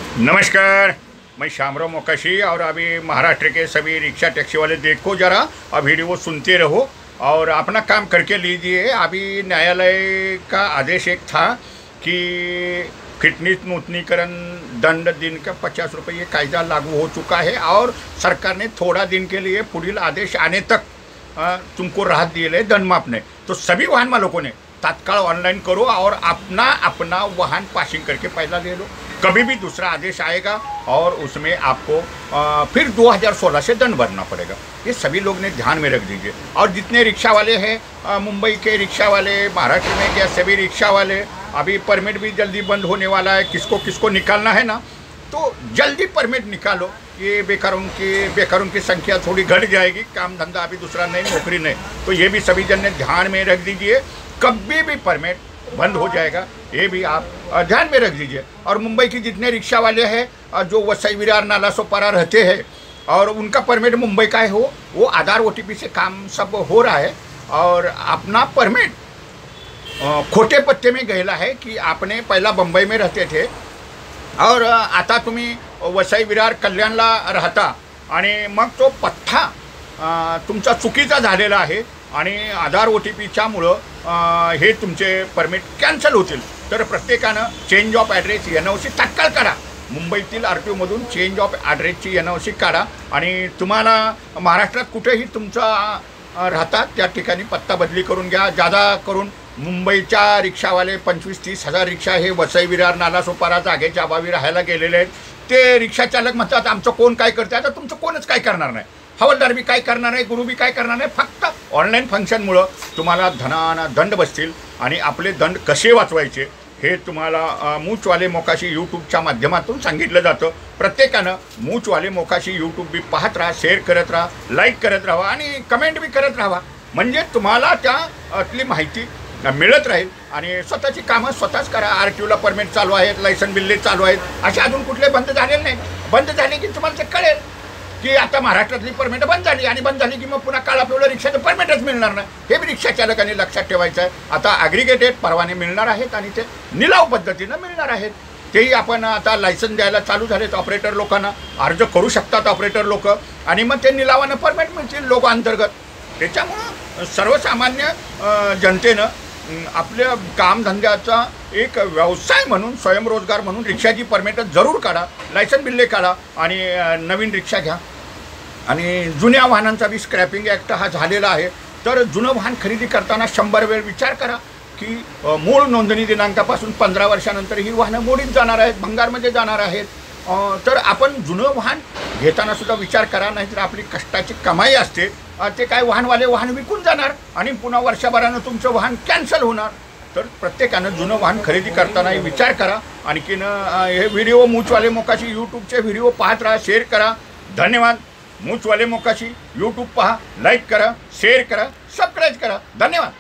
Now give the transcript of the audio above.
नमस्कार, मैं श्यामराव मोकाशी और अभी महाराष्ट्र के सभी रिक्शा टैक्सी वाले देखो जरा और वीडियो सुनते रहो और अपना काम करके लीजिए। अभी न्यायालय का आदेश एक था कि फिटनेस नूतनीकरण दंड दिन का 50 रुपये ये कायदा लागू हो चुका है और सरकार ने थोड़ा दिन के लिए पुढील आदेश आने तक तुमको राहत दिए है दंड माफने। तो सभी वाहन मालिकों ने तत्काल ऑनलाइन करो और अपना अपना वाहन पासिंग करके पहला ले लो। कभी भी दूसरा आदेश आएगा और उसमें आपको फिर 2016 से दंड भरना पड़ेगा। ये सभी लोग ने ध्यान में रख दीजिए। और जितने रिक्शा वाले हैं मुंबई के रिक्शा वाले, महाराष्ट्र में क्या सभी रिक्शा वाले, अभी परमिट भी जल्दी बंद होने वाला है। किसको किसको निकालना है ना, तो जल्दी परमिट निकालो। ये बेकारों की संख्या थोड़ी घट जाएगी। काम धंधा अभी दूसरा नहीं, नौकरी नहीं, तो ये भी सभी जन ने ध्यान में रख दीजिए। कभी भी परमिट बंद हो जाएगा, ये भी आप ध्यान में रख दीजिए। और मुंबई की जितने रिक्शा वाले हैं जो वसई विरार नालासोपारा रहते हैं और उनका परमिट मुंबई का है, वो आधार OTP से काम सब हो रहा है। और अपना परमिट खोटे पत्ते में गेला है कि आपने पहिला मुंबई में रहते थे और आता तुम्ही वसई विरार कल्याणला राहता आणि मग तो पत्ता तुमचा चुकीचा झालेला आहे आणि आधार OTPच्यामुळं हे तुमचे परमिट कॅन्सल होतील। तर प्रत्येकानं चेंज ऑफ ॲड्रेस NOC तात्काळ करा। मुंबईतील RTOमधून चेंज ऑफ ॲड्रेसची NOC काढा आणि तुम्हाला महाराष्ट्रात कुठेही तुमचा राहतात त्या ठिकाणी पत्ता बदली करून घ्या। जादा करून मुंबईच्या रिक्षावाले 25-30 हजार रिक्षा हे वसई विरार नालासोपारा जागेच्या अभावी राहायला गेलेले आहेत। ते रिक्षा चालक म्हणतात आमचं कोण काय करते, आता तुमचं कोणच काय करणार नाही, हवालदार बी काय करणार नाही, गुरु बी काय करणार नाही। फक्त ऑनलाईन फंक्शनमुळं तुम्हाला धनानं दंड बसतील आणि आपले दंड कसे वाचवायचे हे तुम्हाला मूचवाले मोकाशी यूट्यूबच्या माध्यमातून सांगितलं जातं। प्रत्येकानं मूचवाले मोकाशी यूट्यूब बी पाहत राहा, शेअर करत राहा, लाईक करत राहा आणि कमेंट बी करत राहा, म्हणजे तुम्हाला त्यातली माहिती मिळत राहील आणि स्वतःची कामं स्वतःच करा। RTOला परमिट चालू आहेत, लायसन बिल्ले चालू आहेत, असे अजून कुठले बंद झालेले नाही। बंद झाले की तुम्हाला ते कळेल की आता महाराष्ट्रातली परमिट बंद झाली आणि बंद झाली की मग पुन्हा काळा पिवळं रिक्षाचं परमिटच मिळणार नाही। हे बी रिक्षा चालकांनी लक्षात ठेवायचं आहे। आता ॲग्रिगेटेड परवाने मिळणार आहेत आणि ते निलाव पद्धतीनं मिळणार आहेत। तेही आपण आता लायसन द्यायला चालू झालेत। ऑपरेटर लोकांना अर्ज करू शकतात ऑपरेटर लोक आणि मग ते निलावानं परमिट मिळतील लोक अंतर्गत। त्याच्यामुळं सर्वसामान्य जनतेनं आपल्या कामधंद्याचा एक व्यवसाय म्हणून, स्वयंरोजगार म्हणून रिक्षाची परमिट जरूर काढा, लायसन बिल्ले काढा आणि नवीन रिक्षा घ्या। आणि जुन्या वाहनांचा बी स्क्रॅपिंग ॲक्ट हा झालेला आहे, तर जुनं वाहन खरेदी करताना 100 वेळ विचार करा की मूळ नोंदणी दिनांकापासून 15 वर्षानंतर ही वाहनं मोडीत जाणार आहेत, भंगारमध्ये जाणार आहेत। तर आपण जुनं वाहन घेताना सुद्धा विचार करा, नाहीतर आपली कष्टाची कमाई असते ते काय वाहनवाले वाहन विकून जाणार आणि पुन्हा वर्षभरानं तुमचं वाहन कॅन्सल होणार। तर प्रत्येकानं जुनं वाहन खरेदी करताना विचार करा। आणखीन हे व्हिडिओ मूचवाले मोकाशी यूट्यूबचे व्हिडिओ पाहत राहा, शेअर करा। धन्यवाद। मूचवाले मोकाशी यूट्यूब पहा, लाईक करा, शेअर करा, सबस्क्राईब करा। धन्यवाद।